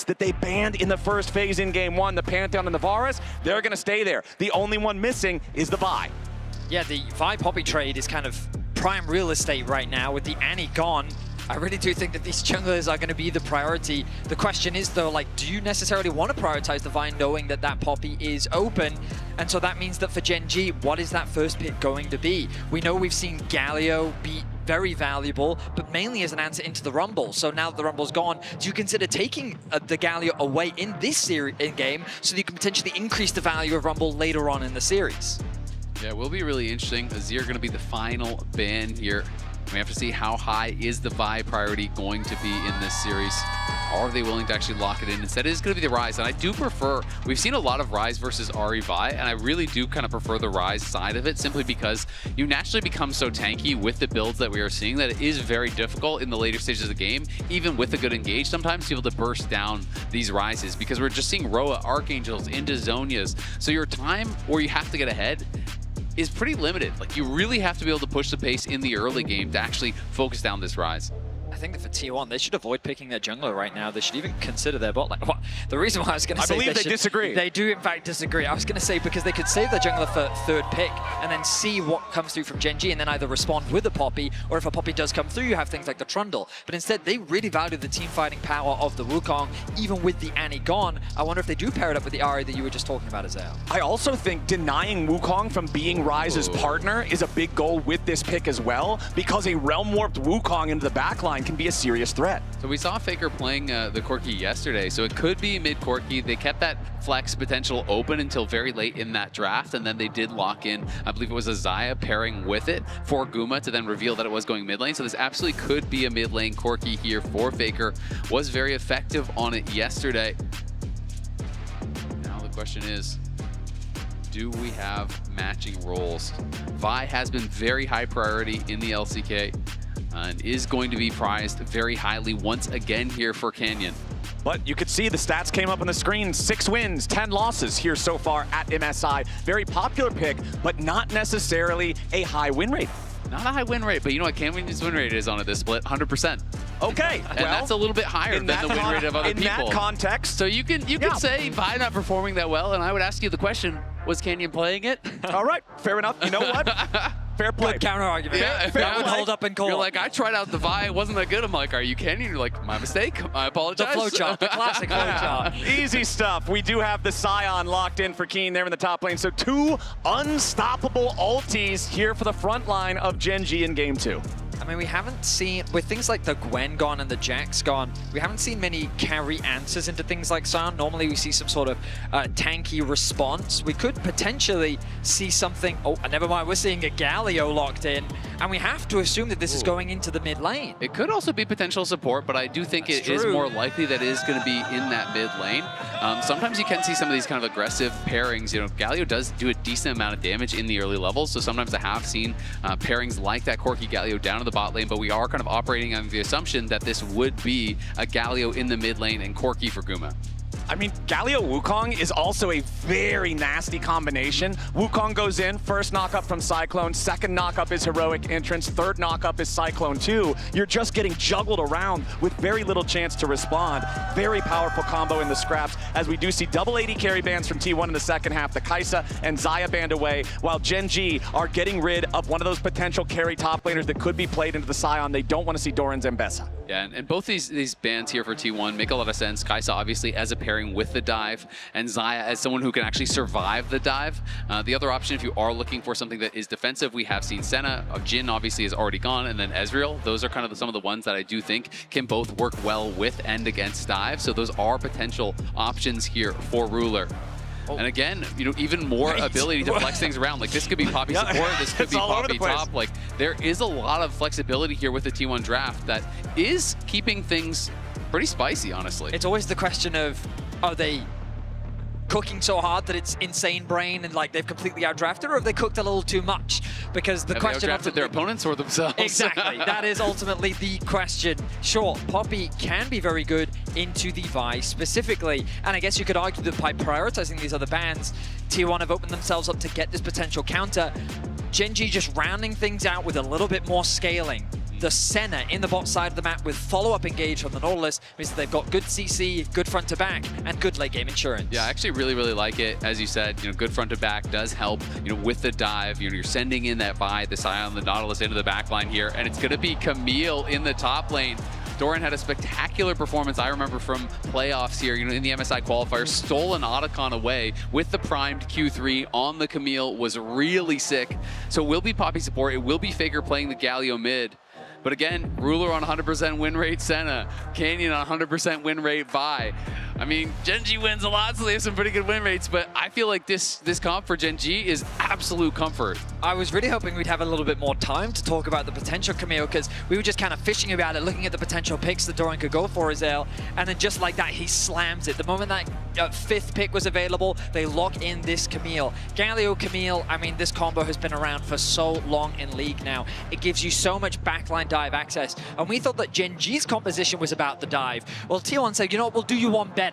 that they banned in the first phase in Game 1, the Pantheon and the Varus, they're going to stay there. The only one missing is the Vi. Yeah, the Vi Poppy trade is kind of prime real estate right now with the Annie gone. I really do think that these junglers are going to be the priority. The question is, though, like, do you necessarily want to prioritize the Vi knowing that that Poppy is open? And so that means that for Gen.G, what is that first pick going to be? We know we've seen Galio be very valuable, but mainly as an answer into the Rumble. So now that the Rumble's gone, do you consider taking the Galio away in this series in-game so that you can potentially increase the value of Rumble later on in the series? Yeah, it will be really interesting. Azir going to be the final ban here. We have to see how high is the Vi priority going to be in this series. Are they willing to actually lock it in? Instead, it is going to be the Ryze, and I do prefer, we've seen a lot of Ryze versus Ahri Vi, and I really do kind of prefer the Ryze side of it, simply because you naturally become so tanky with the builds that we are seeing that it is very difficult in the later stages of the game, even with a good engage, sometimes to be able to burst down these Ryzes, because we're just seeing Roa, Archangels into Zhonyas. So your time where you have to get ahead is pretty limited. Like, you really have to be able to push the pace in the early game to actually focus down this Ryze. I think that for T1, they should avoid picking their jungler right now. They should even consider their bot lane. Well, the reason why I was going to say I believe they disagree. They do, in fact, disagree. I was going to say because they could save their jungler for third pick and then see what comes through from Gen.G and then either respond with a Poppy, or if a Poppy does come through, you have things like the Trundle. But instead, they really value the team fighting power of the Wukong, even with the Annie gone. I wonder if they do pair it up with the Ahri that you were just talking about, Azael. I also think denying Wukong from being Ryze's partner is a big goal with this pick as well, because a Realm Warped Wukong into the backline can be a serious threat. So we saw Faker playing the Corki yesterday, so it could be mid Corki. They kept that flex potential open until very late in that draft, and then they did lock in, I believe it was Azael pairing with it for Guma to then reveal that it was going mid lane. So this absolutely could be a mid lane Corki here for Faker. Was very effective on it yesterday. Now the question is, do we have matching roles? Vi has been very high priority in the LCK. And is going to be prized very highly once again here for Canyon. But you could see the stats came up on the screen. 6 wins, 10 losses here so far at MSI. Very popular pick, but not necessarily a high win rate. Not a high win rate, but you know what Canyon's win rate is on this split? 100%. Okay, and that's a little bit higher than the win rate of other people. In that context. So you can say Vi not performing that well, and I would ask you the question, was Canyon playing it? All right, fair enough. You know what? Fair play. Good counter argument. Yeah, fair would hold up in court. You're like, I tried out the Vi, it wasn't that good. I'm like, are you Canyon? You're like, my mistake. I apologize. The flowchart, the classic flowchart. Easy stuff. We do have the Sion locked in for Kiin there in the top lane. So 2 unstoppable ultis here for the front line of Gen.G in Game 2. I mean, we haven't seen, with things like the Gwen gone and the Jax gone, we haven't seen many carry answers into things like Sion. Normally we see some sort of tanky response. We could potentially see something, oh, never mind, we're seeing a Galio locked in, and we have to assume that this is going into the mid lane. It could also be potential support, but I do think it is more likely that it is going to be in that mid lane. Sometimes you can see some of these kind of aggressive pairings. You know, Galio does do a decent amount of damage in the early levels, so sometimes I have seen pairings like that Corki Galio down to the bot lane, but we are kind of operating on the assumption that this would be a Galio in the mid lane and Corki for Guma. I mean, Galio Wukong is also a very nasty combination. Wukong goes in, first knock-up from Cyclone, second knock-up is Heroic Entrance, third knock-up is Cyclone 2. You're just getting juggled around with very little chance to respond. Very powerful combo in the scraps, as we do see double AD carry bans from T1 in the second half. The Kai'Sa and Xayah banned away, while Gen.G are getting rid of one of those potential carry top laners that could be played into the Sion. They don't want to see Doran Zambesa. Yeah, and both these bans here for T1 make a lot of sense. Kai'Sa obviously as a pairing with the dive, and Xayah as someone who can actually survive the dive. The other option, if you are looking for something that is defensive, we have seen Senna. Jhin obviously is already gone, and then Ezreal. Those are kind of some of the ones that I do think can both work well with and against dive. So those are potential options here for Ruler. And again, you know, even more ability to flex things around. Like, this could be Poppy support, this could be Poppy top. Like, there is a lot of flexibility here with the T1 draft that is keeping things pretty spicy, honestly. It's always the question of, are they cooking so hard that it's insane brain and like they've completely outdrafted, or have they cooked a little too much? Because the question outdrafted their opponents or themselves. Exactly, that is ultimately the question. Sure, Poppy can be very good into the Vi specifically, and I guess you could argue that by prioritizing these other bans, T1 have opened themselves up to get this potential counter. Gen.G just rounding things out with a little bit more scaling. the Senna in the bot side of the map with follow-up engage from the Nautilus means that they've got good CC, good front to back, and good late game insurance. Yeah, I actually really like it. As you said, good front to back does help, with the dive. You're sending in that buy, this eye on the Nautilus into the back line here, and it's gonna be Camille in the top lane. Doran had a spectacular performance, I remember, from playoffs here, in the MSI qualifier, stole an Otacon away with the primed Q3 on the Camille, was really sick. So it will be Poppy support, it will be Faker playing the Galio mid. But again, Ruler on 100% win rate Senna, Canyon on 100% win rate Vi. I mean, GenG wins a lot, so they have some pretty good win rates, but I feel like this comp for GenG is absolute comfort. I was really hoping we'd have a little bit more time to talk about the potential Camille, because we were just kind of fishing about it, looking at the potential picks that Doran could go for Azael, and then just like that, he slams it. The moment that 5th pick was available, they lock in this Camille. Galio, Camille, I mean, this combo has been around for so long in League now. It gives you so much backline dive access, and we thought that GenG's composition was about the dive. Well, T1 said, you know what, we'll do you one better.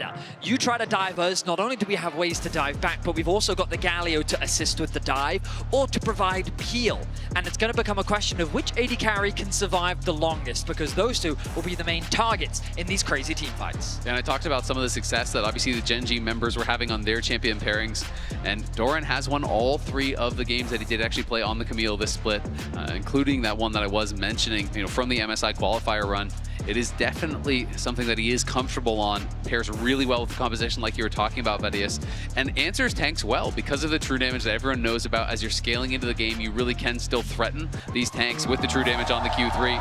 You try to dive us, not only do we have ways to dive back, but we've also got the Galio to assist with the dive or to provide peel. And it's going to become a question of which AD carry can survive the longest, because those two will be the main targets in these crazy team fights. And I talked about some of the success that obviously the GenG members were having on their champion pairings, and Doran has won all 3 of the games that he did actually play on the Camille this split, including that one that I was mentioning, from the MSI qualifier run. It is definitely something that he is comfortable on, pairs really well with the composition like you were talking about, Vedius, and answers tanks well because of the true damage that everyone knows about. As you're scaling into the game, you really can still threaten these tanks with the true damage on the Q3.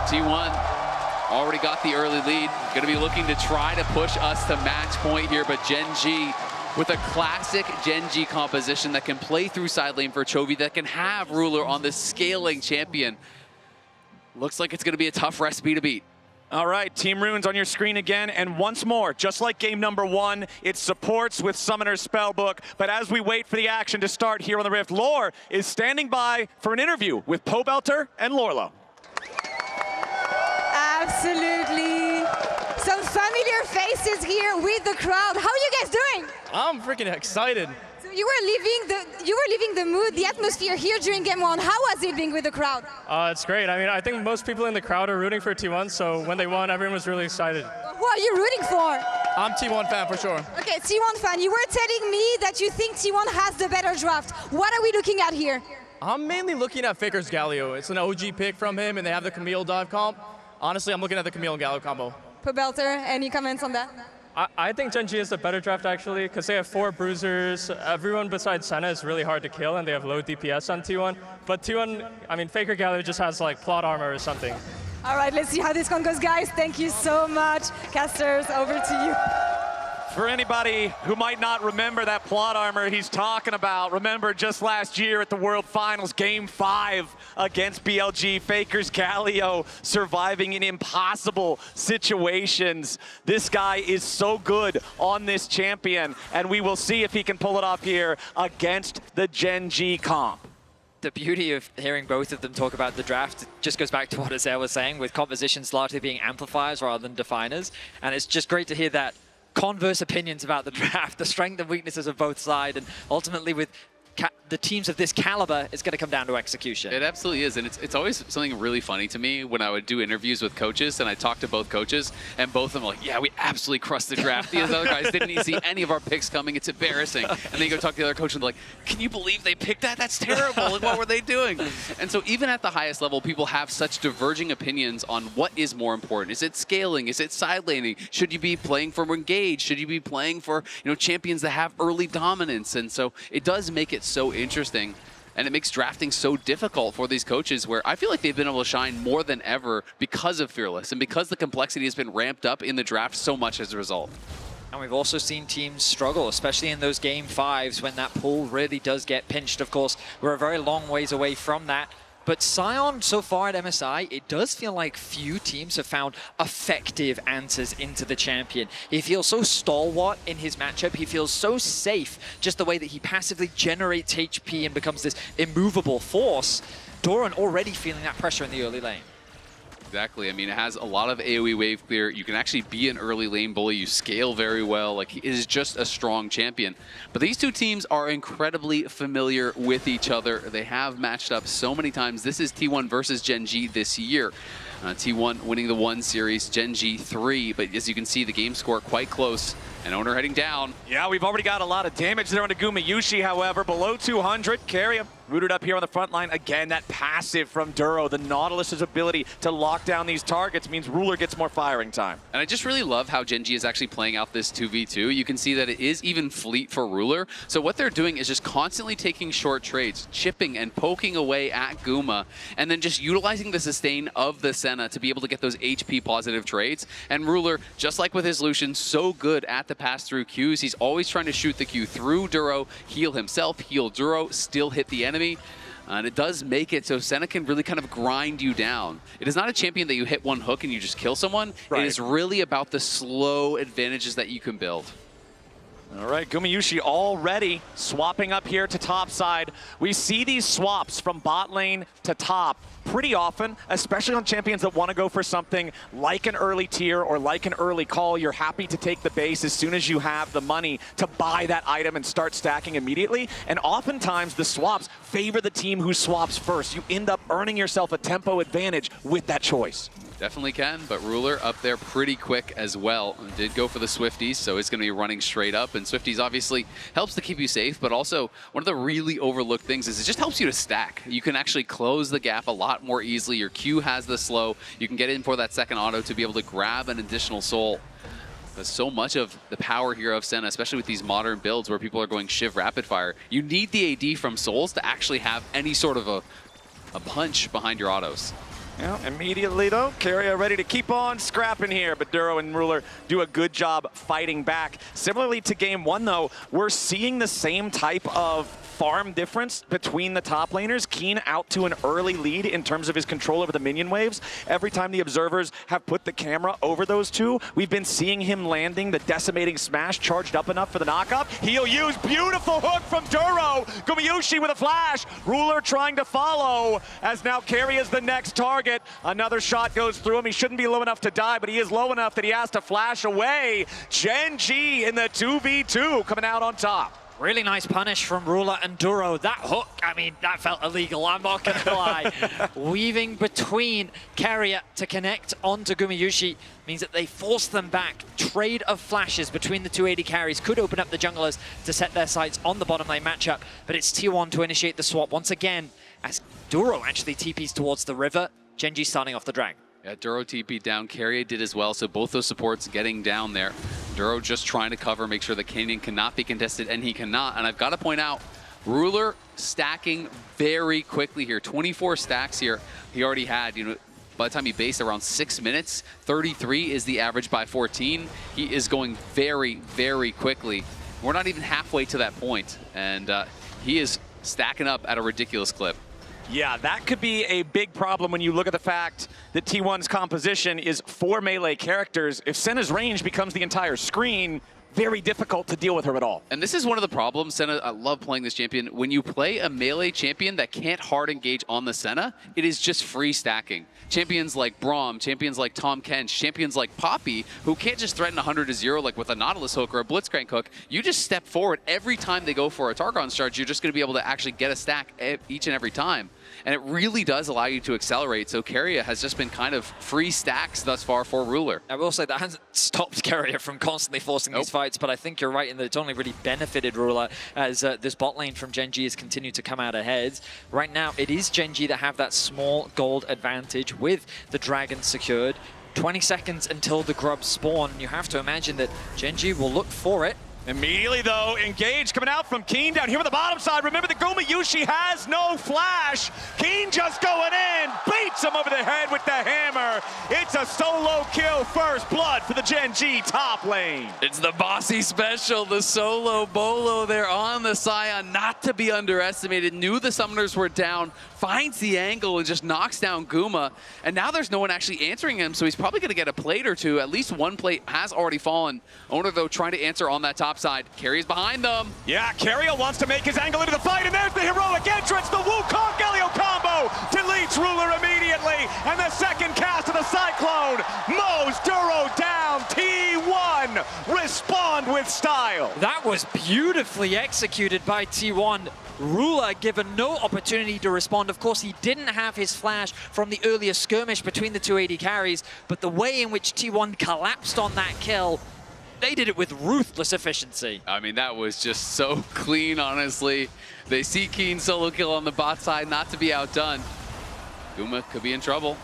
T1 already got the early lead, gonna be looking to try to push us to match point here, but GenG with a classic GenG composition that can play through side lane for chovy, that can have Ruler on the scaling champion. Looks like it's going to be a tough recipe to beat. All right, Team Runes on your screen again, and once more, just like game number 1, it supports with Summoner's Spellbook, but as we wait for the action to start here on the Rift, Lore is standing by for an interview with Pobelter and Lorlo. Absolutely. Some familiar faces here with the crowd. How are you guys doing? I'm freaking excited. So you were leaving the mood, the atmosphere here during game 1. How was it being with the crowd? It's great. I mean, I think most people in the crowd are rooting for T1, so when they won, everyone was really excited. Who are you rooting for? I'm T1 fan for sure. Okay, T1 fan. You were telling me that you think T1 has the better draft. What are we looking at here? I'm mainly looking at Faker's Galio. It's an OG pick from him, and they have the Camille dive comp. Honestly, I'm looking at the Camille and Galio combo. Pobelter, any comments on that? I think GenG is the better draft, actually, because they have 4 bruisers. Everyone besides Senna is really hard to kill, and they have low DPS on T1. But T1, I mean, Faker Galio just has, like, plot armor or something. All right, let's see how this one goes, guys. Thank you so much. Casters, over to you. For anybody who might not remember that plot armor he's talking about, remember just last year at the World Finals, Game 5 against BLG, Faker's Galio surviving in impossible situations. This guy is so good on this champion, and we will see if he can pull it off here against the GenG comp. The beauty of hearing both of them talk about the draft just goes back to what Azael was saying, with compositions largely being amplifiers rather than definers, and it's just great to hear that converse opinions about the draft, the strength and weaknesses of both sides, and ultimately with the teams of this caliber, it's going to come down to execution. It absolutely is, and it's always something really funny to me when I would do interviews with coaches, and I talk to both coaches, and both of them are like, yeah, we absolutely crushed the draft. These other guys didn't even see any of our picks coming. It's embarrassing. And then you go talk to the other coach, and they're like, can you believe they picked that? That's terrible, and what were they doing? And so even at the highest level, people have such diverging opinions on what is more important. Is it scaling? Is it side laning? Should you be playing for engage? Should you be playing for champions that have early dominance? And so it does make it so interesting, and it makes drafting so difficult for these coaches, where I feel like they've been able to shine more than ever because of Fearless and because the complexity has been ramped up in the draft so much as a result. And we've also seen teams struggle, especially in those game 5s when that pool really does get pinched. Of course, we're a very long ways away from that. But Sion, so far at MSI, it does feel like few teams have found effective answers into the champion. He feels so stalwart in his matchup. He feels so safe, just the way that he passively generates HP and becomes this immovable force. Doran already feeling that pressure in the early lane. Exactly. I mean, it has a lot of AoE wave clear. You can actually be an early lane bully. You scale very well. Like, he is just a strong champion. But these two teams are incredibly familiar with each other. They have matched up so many times. This is T1 versus Gen.G this year. T1 winning the 1 series, Gen.G 3. But as you can see, the game score quite close. And Oner heading down. Yeah, we've already got a lot of damage there on the Gumayusi, however. Below 200, Keria rooted up here on the front line. Again, that passive from Duro. The Nautilus's ability to lock down these targets means Ruler gets more firing time. And I just really love how Gen.G is actually playing out this 2v2. You can see that it is even fleet for Ruler. So what they're doing is just constantly taking short trades, chipping and poking away at Guma, and then just utilizing the sustain of the Senna to be able to get those HP positive trades. And Ruler, just like with his Lucian, so good at the pass-through Qs. He's always trying to shoot the Q through Duro, heal himself, heal Duro, still hit the enemy. And it does make it so Senna can really kind of grind you down. It is not a champion that you hit one hook and you just kill someone. Right. It is really about the slow advantages that you can build. All right, Gumayusi already swapping up here to top side. We see these swaps from bot lane to top pretty often, especially on champions that want to go for something like an early tier or like an early call. You're happy to take the base as soon as you have the money to buy that item and start stacking immediately. And oftentimes the swaps favor the team who swaps first. You end up earning yourself a tempo advantage with that choice. Definitely can, but Ruler up there pretty quick as well. Did go for the Swifties, so it's going to be running straight up. And Swifties obviously helps to keep you safe, but also one of the really overlooked things is it just helps you to stack. You can actually close the gap a lot more easily. Your Q has the slow. You can get in for that second auto to be able to grab an additional soul. There's so much of the power here of Senna, especially with these modern builds where people are going Shiv rapid fire. You need the AD from souls to actually have any sort of a punch behind your autos. Yeah, immediately though, Keria ready to keep on scrapping here, but Duro and Ruler do a good job fighting back. Similarly to game 1 though, we're seeing the same type of farm difference between the top laners. Kiin out to an early lead in terms of his control over the minion waves. Every time the observers have put the camera over those two, we've been seeing him landing the decimating smash charged up enough for the knockup. He'll use beautiful hook from Duro. Gumayusi with a flash. Ruler trying to follow as now Keria's the next target. Another shot goes through him. He shouldn't be low enough to die, but he is low enough that he has to flash away. Gen.G in the 2v2 coming out on top. Really nice punish from Ruler and Duro. That hook, I mean, that felt illegal, I'm not gonna lie. Weaving between Keria to connect onto Gumayusi means that they force them back. Trade of flashes between the two AD carries could open up the junglers to set their sights on the bottom lane matchup, but it's T1 to initiate the swap once again as Duro actually TPs towards the river. Gen.G starting off the drag. Yeah, Duro TP'd down, Keria did as well, so both those supports getting down there. Duro just trying to cover, make sure the Canyon cannot be contested, and he cannot. And I've got to point out, Ruler stacking very quickly here. 24 stacks here he already had, you know, by the time he based around 6 minutes. 33 is the average by 14. He is going very, very quickly. We're not even halfway to that point, and he is stacking up at a ridiculous clip. Yeah, that could be a big problem when you look at the fact that T1's composition is 4 melee characters. If Senna's range becomes the entire screen, very difficult to deal with her at all. And this is one of the problems, Senna, I love playing this champion. When you play a melee champion that can't hard engage on the Senna, it is just free stacking. Champions like Braum, champions like Tom Kench, champions like Poppy, who can't just threaten 100 to 0 like with a Nautilus hook or a Blitzcrank hook. You just step forward. Every time they go for a Targon charge, you're just going to be able to actually get a stack each and every time. And it really does allow you to accelerate. So Keria has just been kind of free stacks thus far for Ruler. I will say that hasn't stopped Keria from constantly forcing these fights, but I think you're right in that it's only really benefited Ruler as this bot lane from Gen.G has continued to come out ahead. Right now, it is Gen.G that have that small gold advantage with the dragon secured. 20 seconds until the grubs spawn. You have to imagine that Gen.G will look for it. Immediately though, engage coming out from Kiin down here on the bottom side. Remember the Gumayusi has no flash. Kiin just going in, beats him over the head with the hammer. It's a solo kill, first blood for the Gen.G top lane. It's the bossy special, the solo bolo there on the Sion, not to be underestimated. Knew the summoners were down, finds the angle and just knocks down Guma. And now there's no one actually answering him, so he's probably gonna get a plate or two. At least one plate has already fallen. Oner though trying to answer on that top side. Keria's behind them. Yeah, Keria wants to make his angle into the fight, and there's the heroic entrance, the Wukong Galio combo. Delete Strikes Ruler immediately, and the second cast of the Cyclone mows Duro down. T1 respond with style. That was beautifully executed by T1. Ruler given no opportunity to respond. Of course, he didn't have his flash from the earlier skirmish between the two AD carries, but the way in which T1 collapsed on that kill, they did it with ruthless efficiency. I mean, that was just so clean, honestly. They see Kiin solo kill on the bot side, not to be outdone. Guma could be in trouble.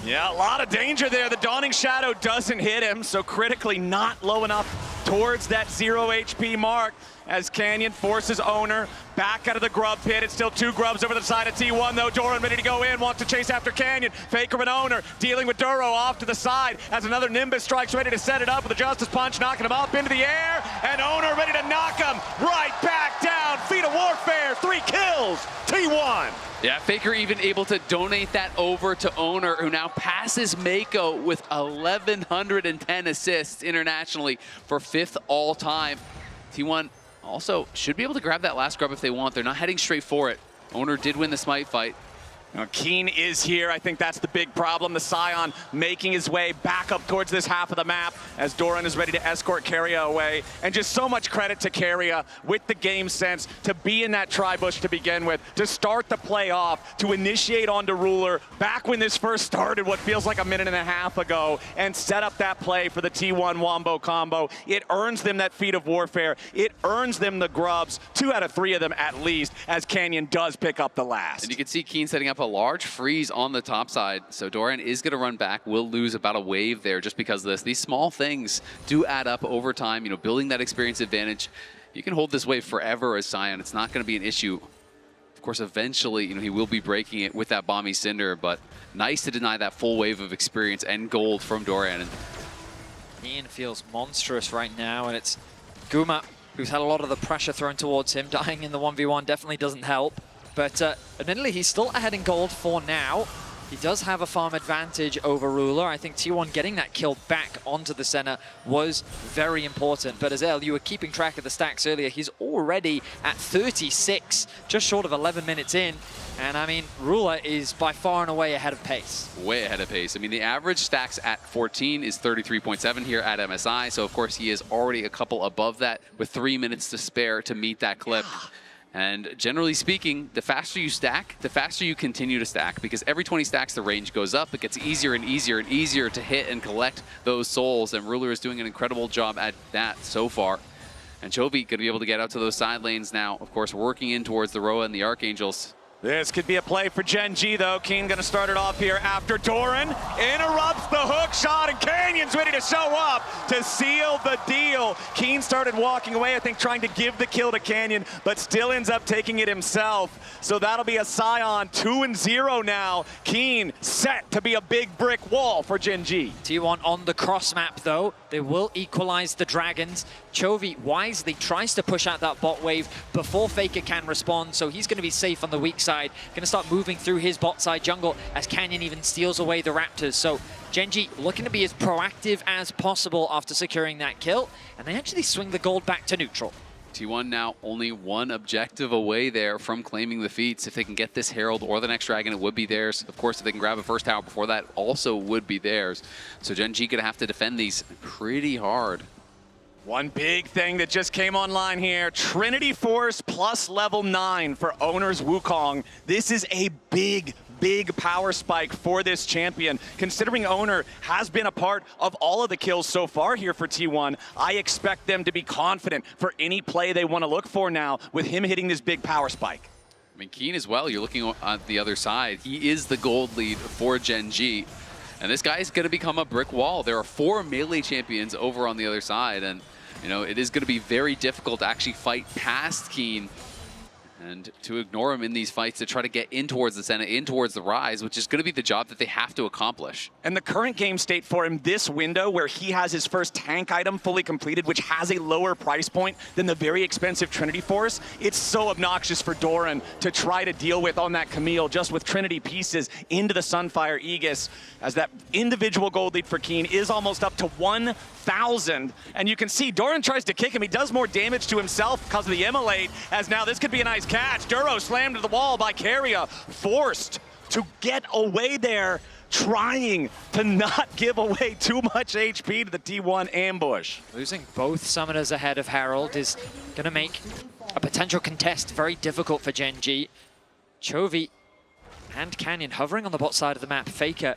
Yeah, a lot of danger there. The Dawning Shadow doesn't hit him, so critically not low enough towards that 0 HP mark as Canyon forces Oner back out of the grub pit. It's still 2 grubs over the side of T1 though. Doran ready to go in, wants to chase after Canyon. Faker and Oner dealing with Duro off to the side as another Nimbus strikes, ready to set it up with a Justice Punch, knocking him up into the air, and Oner ready to knock him right back down. Feet of Warfare, 3 kills, T1. Yeah, Faker even able to donate that over to Oner, who now passes Mako with 1,110 assists internationally for 5th all time. T1 also should be able to grab that last grub if they want. They're not heading straight for it. Oner did win the smite fight. Now, Kiin is here. I think that's the big problem. The Sion making his way back up towards this half of the map as Doran is ready to escort Keria away. And just so much credit to Keria with the game sense to be in that tri-bush to begin with, to start the play off, to initiate onto Ruler back when this first started, what feels like a minute and a half ago, and set up that play for the T1 Wombo combo. It earns them that feat of warfare. It earns them the grubs, 2 out of 3 of them at least, as Canyon does pick up the last. And you can see Kiin setting up a large freeze on the top side. So Doran is going to run back. Will lose about a wave there just because of this. These small things do add up over time. You know, building that experience advantage. You can hold this wave forever as Sion. It's not going to be an issue. Of course, eventually, you know, he will be breaking it with that Bomby Cinder, but nice to deny that full wave of experience and gold from Doran. Kiin feels monstrous right now, and it's Guma who's had a lot of the pressure thrown towards him. Dying in the 1v1 definitely doesn't help. But admittedly, he's still ahead in gold for now. He does have a farm advantage over Ruler. I think T1 getting that kill back onto the Senna was very important. But Azael, you were keeping track of the stacks earlier. He's already at 36, just short of 11 minutes in. And I mean, Ruler is by far and away ahead of pace. Way ahead of pace. I mean, the average stacks at 14 is 33.7 here at MSI. So, of course, he is already a couple above that with 3 minutes to spare to meet that clip. And generally speaking, the faster you stack, the faster you continue to stack, because every 20 stacks, the range goes up. It gets easier and easier and easier to hit and collect those souls, and Ruler is doing an incredible job at that so far. And chovy going to be able to get out to those side lanes now, of course, working in towards the Roa and the Archangels. This could be a play for GenG though. Kiin gonna start it off here after Doran interrupts the hook shot, and Canyon's ready to show up to seal the deal. Kiin started walking away, I think trying to give the kill to Canyon, but still ends up taking it himself. So that'll be a Sion 2-0 now. Kiin set to be a big brick wall for GenG. T1 on the cross map though. They will equalize the dragons. Chovy wisely tries to push out that bot wave before Faker can respond, so he's going to be safe on the weak side. Going to start moving through his bot side jungle as Canyon even steals away the Raptors. So GenG looking to be as proactive as possible after securing that kill, and they actually swing the gold back to neutral. T1 now only 1 objective away there from claiming the feats. If they can get this Herald or the next Dragon, it would be theirs. Of course, if they can grab a first tower before that, also would be theirs. So GenG gonna have to defend these pretty hard. One big thing that just came online here, Trinity Force plus level 9 for Oner's Wukong. This is a big power spike for this champion. Considering Oner has been a part of all of the kills so far here for T1, I expect them to be confident for any play they want to look for now with him hitting this big power spike. I mean, Kiin as well, you're looking on the other side. He is the gold lead for GenG. And this guy is going to become a brick wall. There are 4 melee champions over on the other side, and you know, it is going to be very difficult to actually fight past Kiin and to ignore him in these fights, to try to get in towards the Senna, in towards the Ryze, which is going to be the job that they have to accomplish. And the current game state for him, this window where he has his first tank item fully completed, which has a lower price point than the very expensive Trinity Force, it's so obnoxious for Doran to try to deal with on that Camille, just with Trinity pieces into the Sunfire Aegis, as that individual gold lead for Kiin is almost up to 1,000. And you can see Doran tries to kick him. He does more damage to himself because of the immolate, as now this could be a nice catch. Duro slammed to the wall by Keria, forced to get away there, trying to not give away too much HP to the T1 ambush. Losing both summoners ahead of Herald is going to make a potential contest very difficult for Gen.G. Chovy and Canyon hovering on the bot side of the map. Faker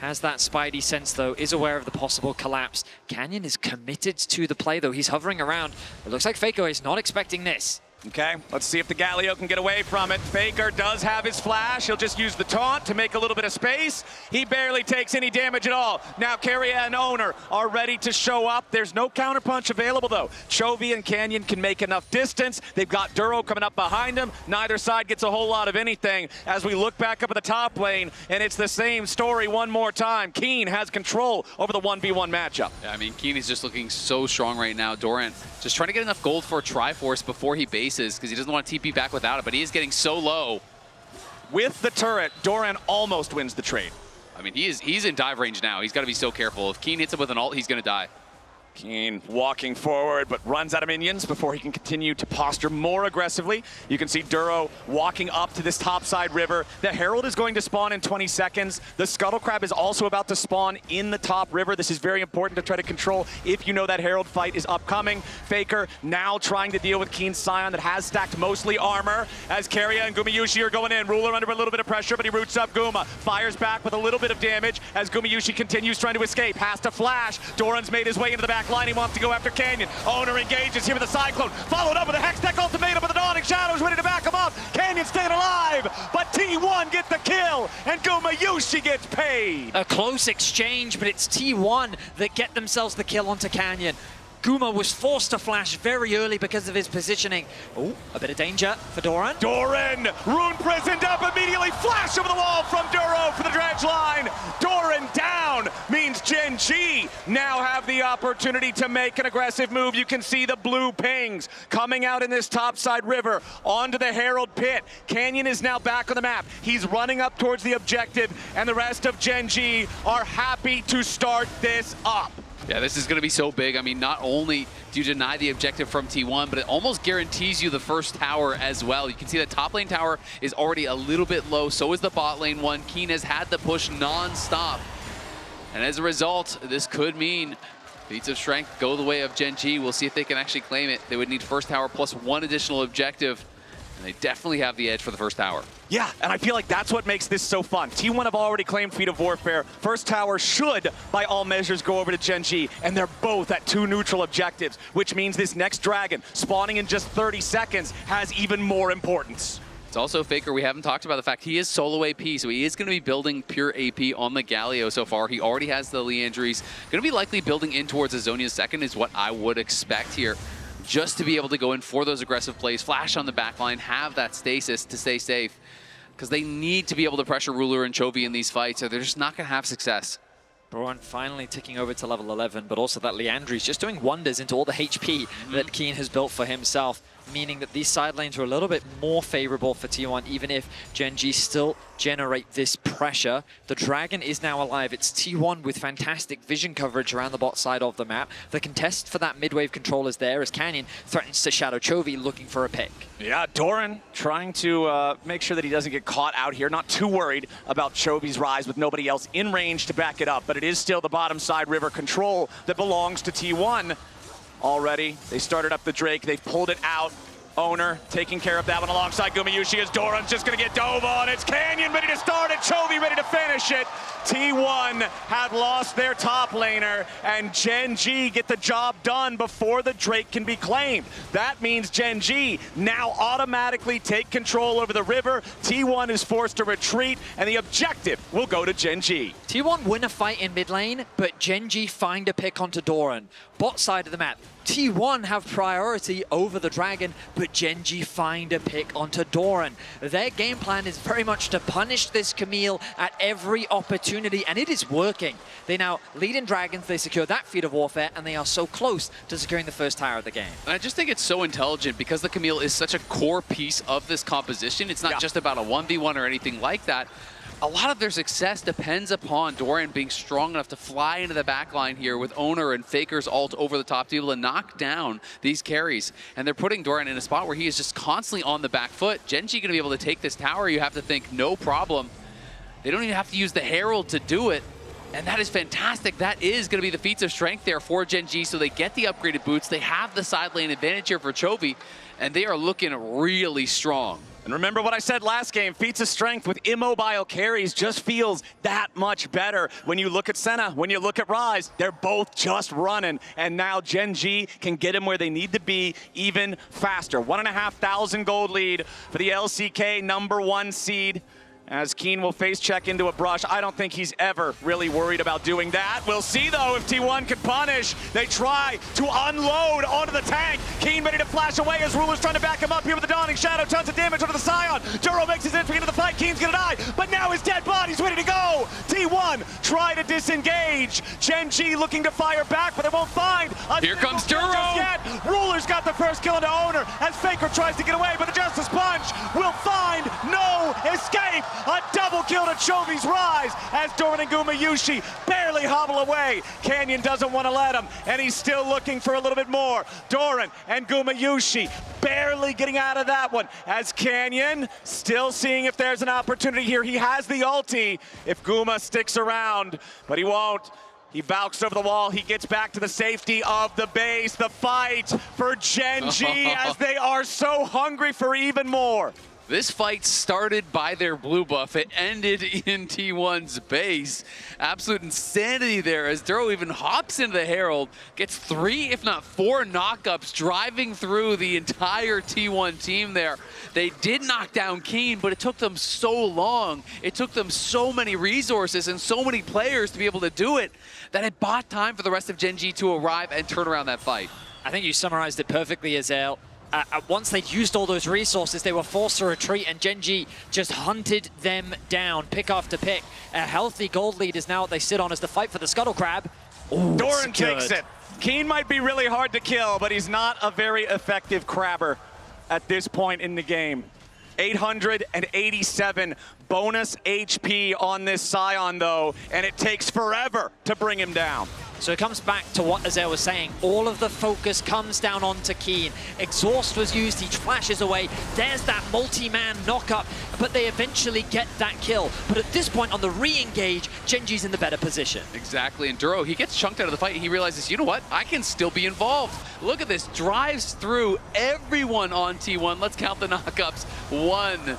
has that spidey sense, though, is aware of the possible collapse. Canyon is committed to the play, though. He's hovering around. It looks like Faker is not expecting this. Okay, let's see if the Galio can get away from it. Faker does have his flash. He'll just use the taunt to make a little bit of space. He barely takes any damage at all. Now Keria and Oner are ready to show up. There's no counterpunch available, though. Chovy and Canyon can make enough distance. They've got Duro coming up behind them. Neither side gets a whole lot of anything as we look back up at the top lane, and it's the same story one more time. Kiin has control over the 1v1 matchup. Yeah, I mean, Kiin is just looking so strong right now. Doran just trying to get enough gold for a Triforce before he bases, because he doesn't want to TP back without it, but he is getting so low. With the turret, Doran almost wins the trade. I mean, he's in dive range now. He's got to be so careful. If Kiin hits him with an ult, he's going to die. Kiin walking forward, but runs out of minions before he can continue to posture more aggressively. You can see Duro walking up to this topside river. The Herald is going to spawn in 20 seconds. The Scuttle Crab is also about to spawn in the top river. This is very important to try to control if you know that Herald fight is upcoming. Faker now trying to deal with Kiin Sion that has stacked mostly armor as Keria and Gumayusi are going in. Ruler under a little bit of pressure, but he roots up Guma. Fires back with a little bit of damage as Gumayusi continues trying to escape. Has to flash. Doran's made his way into the back line. He wants to go after Canyon. Oner engages here with the Cyclone. Followed up with a Hextech ultimatum with the Dawning Shadows ready to back him up. Canyon staying alive, but T1 gets the kill and Gumayusi gets paid. A close exchange, but it's T1 that get themselves the kill onto Canyon. Guma was forced to flash very early because of his positioning. Oh, a bit of danger for Doran. Doran, rune prisoned up immediately. Flash over the wall from Duro for the dredge line. Doran down means Gen.G now have the opportunity to make an aggressive move. You can see the blue pings coming out in this topside river onto the Herald pit. Canyon is now back on the map. He's running up towards the objective, and the rest of Gen.G are happy to start this up. Yeah, this is going to be so big. I mean, not only do you deny the objective from T1, but it almost guarantees you the first tower as well. You can see that top lane tower is already a little bit low. So is the bot lane one. Kiin has had the push non-stop. And as a result, this could mean feats of strength go the way of Gen.G. We'll see if they can actually claim it. They would need first tower plus one additional objective. And they definitely have the edge for the first tower. Yeah, and I feel like that's what makes this so fun. T1 have already claimed Feat of Warfare. First tower should, by all measures, go over to Gen.G, and they're both at 2 neutral objectives, which means this next dragon, spawning in just 30 seconds, has even more importance. It's also Faker, we haven't talked about the fact he is solo AP, so he is going to be building pure AP on the Galio so far. He already has the Leandries. Going to be likely building in towards Azonia's second is what I would expect here. Just to be able to go in for those aggressive plays, flash on the back line, have that stasis to stay safe. Because they need to be able to pressure Ruler and Chovy in these fights, or they're just not going to have success. Doran finally ticking over to level 11, but also that Leandry's just doing wonders into all the HP that Kiin has built for himself, meaning that these side lanes are a little bit more favorable for T1, even if Gen.G still generate this pressure. The Dragon is now alive. It's T1 with fantastic vision coverage around the bot side of the map. The contest for that mid-wave control is there as Canyon threatens to shadow Chovy looking for a pick. Yeah, Doran trying to make sure that he doesn't get caught out here. Not too worried about Chovy's Ryze with nobody else in range to back it up, but it is still the bottom side river control that belongs to T1. Already, they started up the Drake, they've pulled it out. Oner taking care of that one alongside Gumayusi as Doran's just gonna get dove on. It's Canyon ready to start it, Chovy ready to finish it. T1 have lost their top laner, and Gen.G get the job done before the Drake can be claimed. That means Gen.G now automatically take control over the river. T1 is forced to retreat, and the objective will go to Gen.G. T1 win a fight in mid lane, but Gen.G find a pick onto Doran. Bot side of the map, T1 have priority over the Dragon, but Gen.G find a pick onto Doran. Their game plan is very much to punish this Camille at every opportunity, and it is working. They now lead in Dragons, they secure that Feat of Warfare, and they are so close to securing the first tower of the game. And I just think it's so intelligent because the Camille is such a core piece of this composition. It's not just about a 1v1 or anything like that. A lot of their success depends upon Doran being strong enough to fly into the backline here with Oner and Faker's ult over the top to be able to knock down these carries. And they're putting Doran in a spot where he is just constantly on the back foot. Gen.G going to be able to take this tower, you have to think, no problem. They don't even have to use the Herald to do it. And that is fantastic. That is going to be the feats of strength there for Gen.G. So they get the upgraded boots. They have the side lane advantage here for chovy, and they are looking really strong. And remember what I said last game, feats of strength with immobile carries just feels that much better. When you look at Senna, when you look at Ryze, they're both just running. And now Gen.G can get them where they need to be even faster. 1,500 gold lead for the LCK #1 seed. As Kiin will face check into a brush. I don't think he's ever really worried about doing that. We'll see though if T1 can punish. They try to unload onto the tank. Kiin ready to flash away as Ruler's trying to back him up here with the Dawning Shadow. Tons of damage onto the Sion. Duro makes his entry into the fight. Kiin's gonna die, but now his dead body's ready to go. T1 try to disengage. Gen.G looking to fire back, but they won't find a Here comes Duro. yet. Ruler's got the first kill into Oner as Faker tries to get away, but the Justice Punch will find no escape. A double kill to chovy's Ryze as Doran and Gumayusi barely hobble away. Canyon doesn't want to let him, and he's still looking for a little bit more. Doran and Gumayusi barely getting out of that one as Canyon still seeing if there's an opportunity here. He has the ulti if Guma sticks around, but he won't. He bounced over the wall. He gets back to the safety of the base. The fight for Gen.G as they are so hungry for even more. This fight started by their blue buff. It ended in T1's base. Absolute insanity there as Duro even hops into the Herald, gets 3, if not 4 knockups, driving through the entire T1 team there. They did knock down Kiin, but it took them so long. It took them so many resources and so many players to be able to do it that it bought time for the rest of Gen.G to arrive and turn around that fight. I think you summarized it perfectly, Azael. Once they'd used all those resources, they were forced to retreat, and Gen.G just hunted them down, pick after pick. A healthy gold lead is now what they sit on as the fight for the Scuttle Crab. Ooh, Doran takes it. Kiin might be really hard to kill, but he's not a very effective crabber at this point in the game. 887 bonus HP on this Sion though, and it takes forever to bring him down. So it comes back to what Azael was saying. All of the focus comes down onto Kiin. Exhaust was used, he flashes away. There's that multi-man knockup, but they eventually get that kill. But at this point on the re-engage, Gen.G's in the better position. Exactly, and Duro, he gets chunked out of the fight. He realizes, you know what? I can still be involved. Look at this, drives through everyone on T1. Let's count the knockups. 1.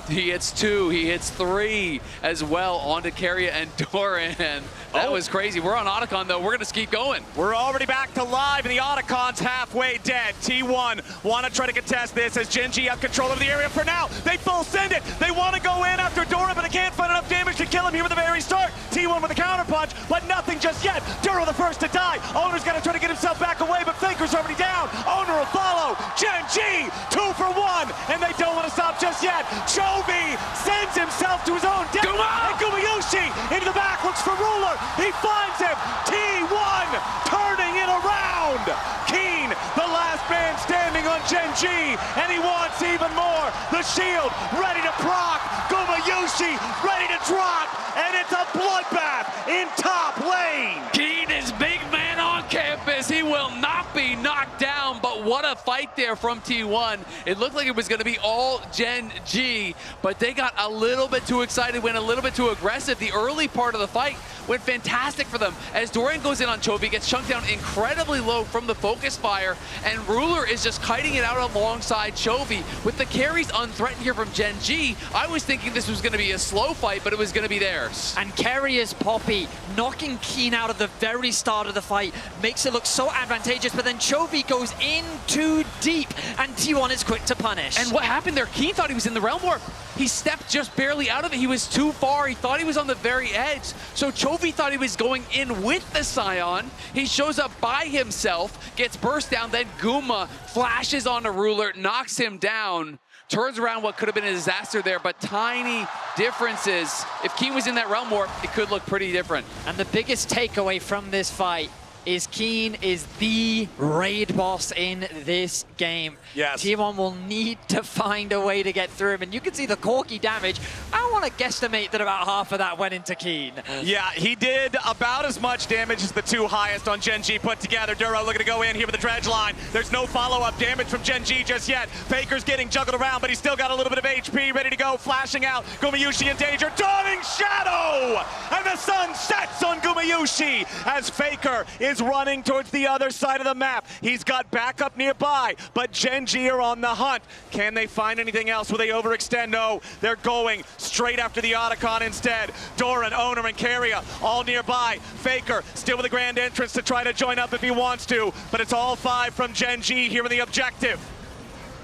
He hits 2, he hits 3 as well onto Keria and Doran. That was crazy. We're on Otacon though, we're gonna keep going. We're already back to live and the Otacon's halfway dead. T1 wanna try to contest this as Gen.G have control of the area for now. They full send it. They wanna go in after Doran, but they can't find enough damage to kill him here at the very start. T1 with a counter punch, but nothing just yet. Duro the first to die. Oner's gotta try to get himself back away, but Faker's already down. Oner will follow. Gen.G 2 for 1, and they don't wanna stop just yet. Chovy sends himself to his own death. And Gumayusi into the back, looks for Ruler. He finds him. T1 turning it around. Kiin, the last man standing on Gen.G, and he wants even more. The shield ready to proc. Gumayusi ready to drop, and it's a bloodbath in top lane. Kiin is big man on campus. He will not be knocked down, but what a fight there from T1. It looked like it was going to be all Gen.G, but they got a little bit too excited, went a little bit too aggressive. The early part of the fight went fantastic for them as Doran goes in on chovy, gets chunked down incredibly low from the focus fire, and Ruler is just kiting it out alongside chovy. With the carries unthreatened here from Gen.G, I was thinking this was going to be a slow fight, but it was going to be theirs. And Keria's Poppy knocking Kiin out of the very start of the fight makes it look so advantageous, but then chovy goes in too deep, and T1 is quick to punish. And what happened there? Kiin thought he was in the realm warp. He stepped just barely out of it. He was too far. He thought he was on the very edge. So chovy thought he was going in with the Sion. He shows up by himself, gets burst down, then Guma flashes on a Ruler, knocks him down, turns around what could have been a disaster there, but tiny differences. If Kiin was in that realm warp, it could look pretty different. And the biggest takeaway from this fight, is Kiin is the raid boss in this game. Yes. T1 will need to find a way to get through him, and you can see the Corki damage. I want to guesstimate that about half of that went into Kiin. Yeah, he did about as much damage as the two highest on GenG put together. Duro looking to go in here with the dredge line. There's no follow-up damage from GenG just yet. Faker's getting juggled around, but he's still got a little bit of HP, ready to go, flashing out. Gumayusi in danger, dawning shadow! And the sun sets on Gumayusi as Faker is running towards the other side of the map. He's got backup nearby, but GenG are on the hunt. Can they find anything else? Will they overextend? No, they're going straight after the Otacon instead. Doran, Oner, and Keria all nearby. Faker still with a grand entrance to try to join up if he wants to, but it's all 5 from GenG here with the objective.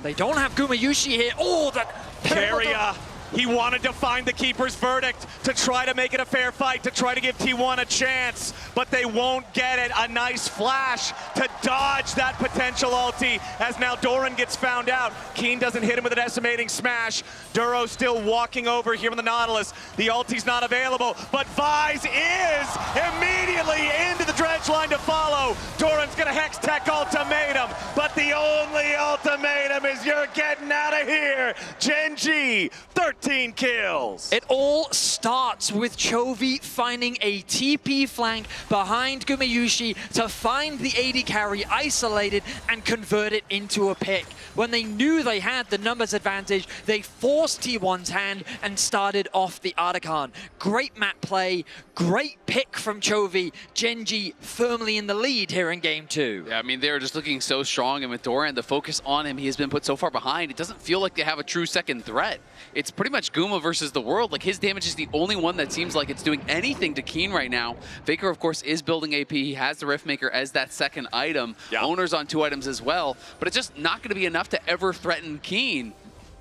They don't have Gumayusi here. Oh, that Keria, he wanted to find the Keeper's verdict to try to make it a fair fight, to try to give T1 a chance, but they won't get it. A nice flash to dodge that potential ulti as now Doran gets found out. Kiin doesn't hit him with an estimating smash. Duro still walking over here on the Nautilus. The ulti's not available, but Vyze is immediately into the dredge line to follow. Doran's gonna hex tech ultimatum, but the only ultimatum is you're getting out of here. GenG, 13 kills. It all starts with chovy finding a TP flank behind Gumayusi to find the AD carry isolated and convert it into a pick. When they knew they had the numbers advantage, they forced T1's hand and started off the Otacon. Great map play, great pick from chovy. GenG firmly in the lead here in game 2. Yeah, I mean, they're just looking so strong, and with Doran, the focus on him, he has been put so far behind, it doesn't feel like they have a true second threat. It's pretty much Guma versus the world. Like, his damage is the only one that seems like it's doing anything to Kiin right now. Faker, of course, is building AP. He has the Riftmaker as that second item. Yeah. Oner's on 2 items as well, but it's just not going to be enough to ever threaten Kiin.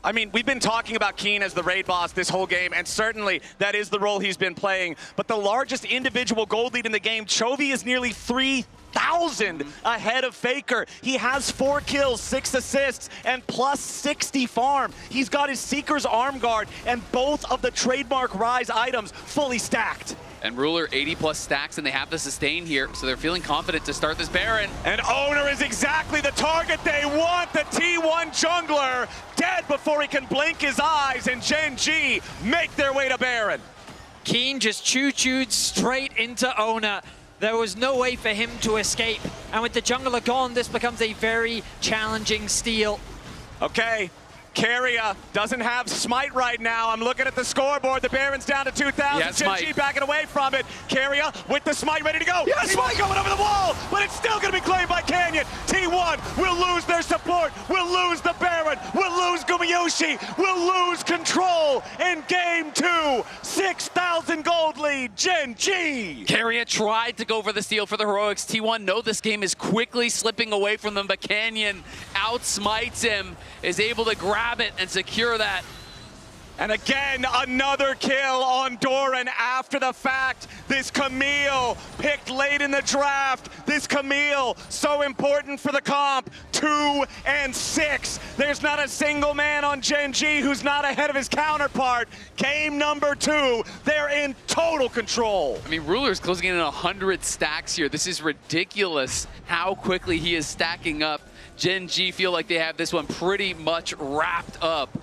I mean, we've been talking about Kiin as the raid boss this whole game, and certainly that is the role he's been playing. But the largest individual gold lead in the game, chovy is nearly 3,000 ahead of Faker. He has 4 kills, 6 assists, and plus 60 farm. He's got his Seeker's arm guard and both of the trademark Ryze items fully stacked. And Ruler 80 plus stacks, and they have the sustain here, so they're feeling confident to start this Baron. And Oner is exactly the target they want. The T1 jungler dead before he can blink his eyes, and GenG make their way to Baron. Kiin just choo-chooed straight into Oner. There was no way for him to escape. And with the jungler gone, this becomes a very challenging steal. Okay. Keria doesn't have Smite right now. I'm looking at the scoreboard. The Baron's down to 2,000. GenG backing away from it. Keria with the Smite ready to go. Yes, Smite going over the wall, but it's still going to be claimed by Canyon. T1 will lose their support. We'll lose the Baron. We'll lose Gumayusi. We'll lose control in game 2. 6,000 gold lead. GenG. Keria tried to go for the steal for the heroics. T1 know this game is quickly slipping away from them, but Canyon outsmites him, is able to grab it and secure that. And again, another kill on Doran after the fact. This Camille picked late in the draft. This Camille, so important for the comp. 2 and 6. There's not a single man on GenG who's not ahead of his counterpart. Game number 2, they're in total control. I mean, Ruler's closing in on 100 stacks here. This is ridiculous how quickly he is stacking up. GenG feel like they have this one pretty much wrapped up.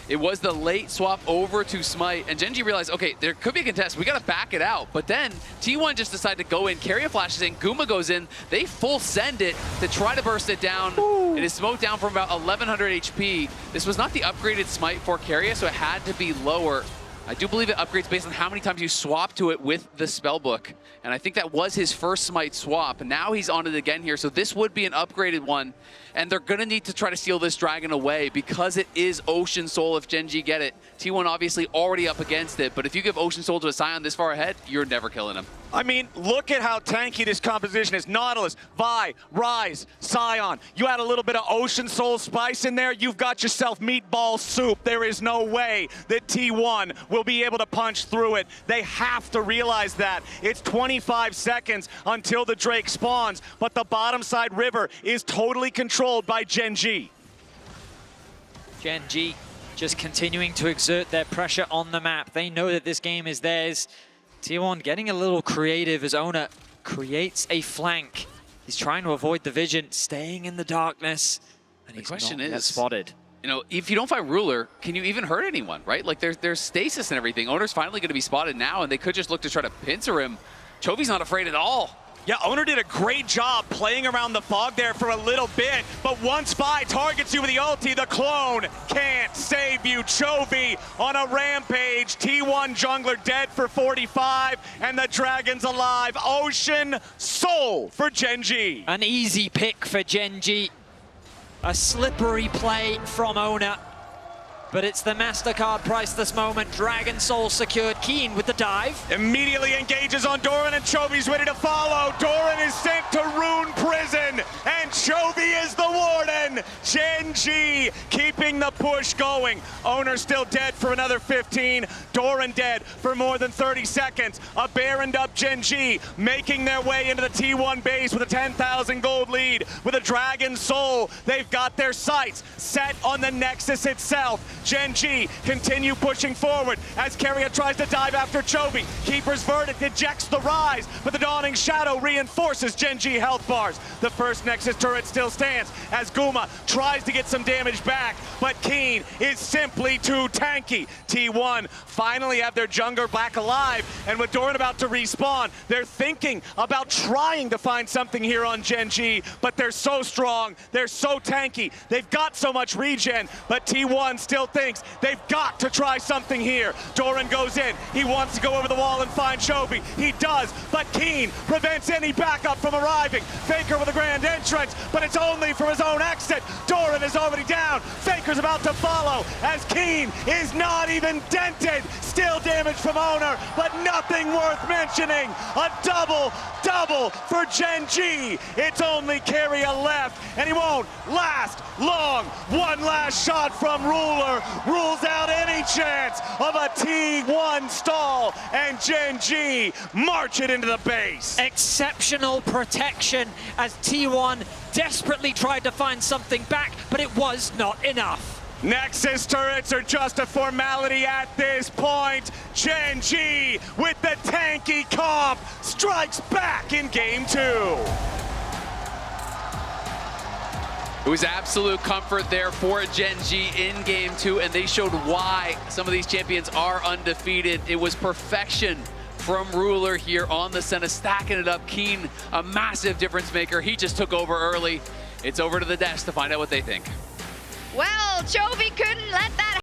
It was the late swap over to Smite, and GenG realized, okay, there could be a contest. We got to back it out. But then T1 just decided to go in. Keria flashes in. Guma goes in. They full send it to try to burst it down. Ooh. It is smoked down from about 1,100 HP. This was not the upgraded Smite for Keria, so it had to be lower. I do believe it upgrades based on how many times you swap to it with the spellbook. And I think that was his first Smite swap. And now he's on it again here. So this would be an upgraded one. And they're going to need to try to steal this dragon away because it is Ocean Soul if GenG get it. T1 obviously already up against it. But if you give Ocean Soul to a Sion this far ahead, you're never killing him. I mean, look at how tanky this composition is. Nautilus, Vi, Ryze, Sion. You add a little bit of Ocean Soul spice in there, you've got yourself meatball soup. There is no way that T1 will be able to punch through it. They have to realize that. It's 25 seconds until the Drake spawns, but the bottom side river is totally controlled by GenG. GenG just continuing to exert their pressure on the map. They know that this game is theirs. T1 getting a little creative as Oner creates a flank. He's trying to avoid the vision, staying in the darkness, and he's question not yet is, spotted. You know, if you don't fight Ruler, can you even hurt anyone, right? Like, there's stasis and everything. Oner's finally going to be spotted now, and they could just look to try to pincer him. Chovy's not afraid at all. Yeah, Oner did a great job playing around the fog there for a little bit, but once Vi targets you with the ulti, the clone can't save you. Chovy on a rampage. T1 jungler dead for 45, and the Dragon's alive. Ocean Soul for GenG. An easy pick for GenG. A slippery play from Oner. But it's the MasterCard price this moment. Dragon Soul secured. Kiin with the dive. Immediately engages on Doran, and Chovy's ready to follow. Doran is sent to Rune Prison, and Chovy is the warden. GenG keeping the push going. Oner still dead for another 15. Doran dead for more than 30 seconds. A baroned up GenG making their way into the T1 base with a 10,000 gold lead. With a Dragon Soul, they've got their sights set on the Nexus itself. GenG continue pushing forward as Keria tries to dive after Chovy. Keeper's Verdict ejects the Ryze, but the Dawning Shadow reinforces GenG health bars. The first Nexus turret still stands as Guma tries to get some damage back, but Kiin is simply too tanky. T1 finally have their jungler back alive, and with Doran about to respawn, they're thinking about trying to find something here on GenG, but they're so strong, they're so tanky, they've got so much regen, but T1 still thinks they've got to try something here. Doran goes in. He wants to go over the wall and find Chovy. He does, but Kiin prevents any backup from arriving. Faker with a grand entrance, but it's only from his own exit. Doran is already down. Faker's about to follow as Kiin is not even dented. Still damage from Oner, but nothing worth mentioning. A double for GenG. It's only Keria left, and he won't last long. One last shot from Ruler rules out any chance of a T1 stall, and GenG march it into the base. Exceptional protection as T1 desperately tried to find something back, but it was not enough. Nexus turrets are just a formality at this point. GenG with the tanky comp strikes back in game 2. It was absolute comfort there for GenG in game 2, and they showed why some of these champions are undefeated. It was perfection from Ruler here on the Senna, stacking it up. Kiin, a massive difference maker. He just took over early. It's over to the desk to find out what they think. Well, Chovy